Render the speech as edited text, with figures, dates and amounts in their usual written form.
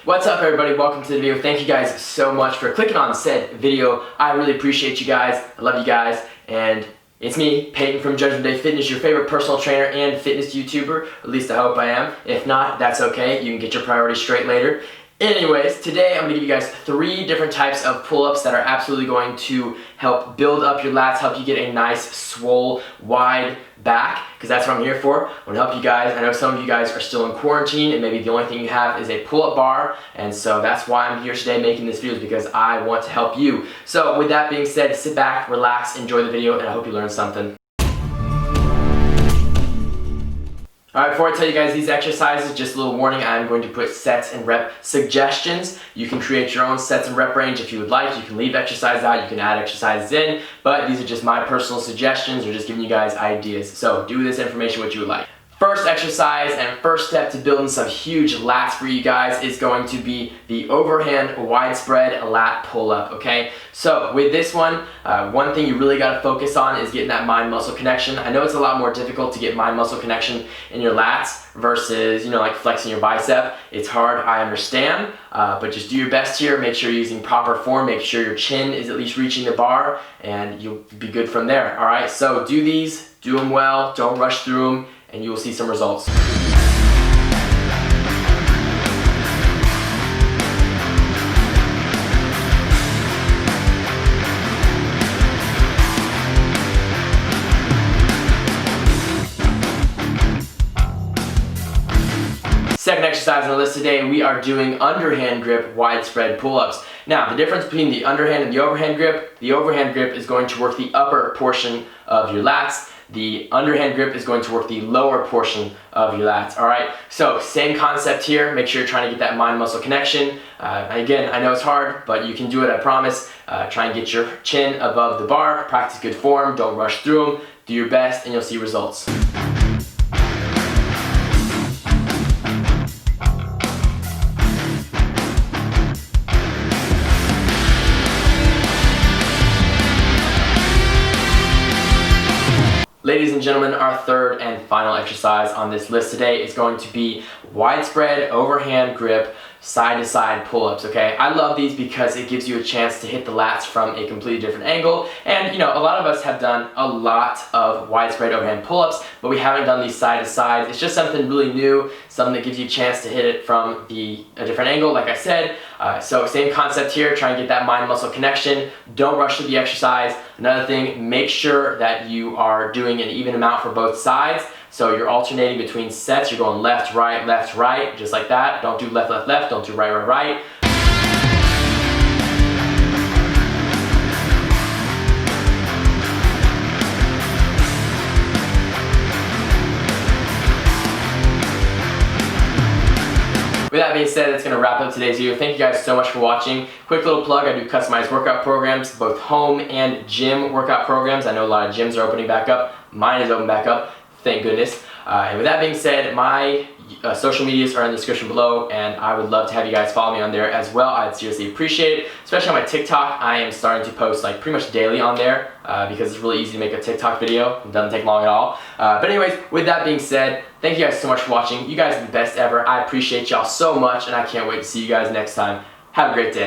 What's up everybody, welcome to the video. Thank you guys so much for clicking on said video. I really appreciate you guys, I love you guys, and it's me, Peyton from Judgment Day Fitness, your favorite personal trainer and fitness YouTuber. At least I hope I am. If not, that's okay, you can get your priorities straight later. Anyways, today I'm going to give you guys 3 different types of pull-ups that are absolutely going to help build up your lats, help you get a nice, swole, wide back, because that's what I'm here for. I want to help you guys. I know some of you guys are still in quarantine and maybe the only thing you have is a pull-up bar, and so that's why I'm here today making this video, is because I want to help you. So with that being said, sit back, relax, enjoy the video, and I hope you learned something. Alright, before I tell you guys these exercises, just a little warning, I'm going to put sets and rep suggestions. You can create your own sets and rep range if you would like. You can leave exercises out, you can add exercises in, but these are just my personal suggestions or just giving you guys ideas. So do with this information what you would like. First exercise and first step to building some huge lats for you guys is going to be the overhand widespread lat pull-up, okay? So with this one, one thing you really got to focus on is getting that mind-muscle connection. I know it's a lot more difficult to get mind-muscle connection in your lats versus, like flexing your bicep. It's hard, I understand, but just do your best here. Make sure you're using proper form. Make sure your chin is at least reaching the bar, and you'll be good from there, all right? So do these, do them well, don't rush through them, and you will see some results. Second exercise on the list today, we are doing underhand grip widespread pull-ups. Now, the difference between the underhand and the overhand grip is going to work the upper portion of your lats. The underhand grip is going to work the lower portion of your lats, all right? So same concept here. Make sure you're trying to get that mind-muscle connection. Again, I know it's hard, but you can do it, I promise. Try and get your chin above the bar. Practice good form. Don't rush through them. Do your best, and you'll see results. Ladies and gentlemen, our third and final exercise on this list today is going to be widespread overhand grip side-to-side pull-ups, okay? I love these because it gives you a chance to hit the lats from a completely different angle. And a lot of us have done a lot of widespread overhand pull-ups, but we haven't done these side-to-side. It's just something really new, something that gives you a chance to hit it from a different angle, like I said. So same concept here, try and get that mind-muscle connection. Don't rush through the exercise. Another thing, make sure that you are doing an even amount for both sides. So you're alternating between sets. You're going left, right, just like that. Don't do left, left, left. Don't do right, right, right. With that being said, that's going to wrap up today's video. Thank you guys so much for watching. Quick little plug, I do customized workout programs, both home and gym workout programs. I know a lot of gyms are opening back up. Mine is open back up, thank goodness. And with that being said, my social medias are in the description below, and I would love to have you guys follow me on there as well. I'd seriously appreciate it. Especially on my TikTok, I am starting to post like pretty much daily on there because it's really easy to make a TikTok video. It doesn't take long at all. But anyways, with that being said, thank you guys so much for watching. You guys are the best ever. I appreciate y'all so much, and I can't wait to see you guys next time. Have a great day.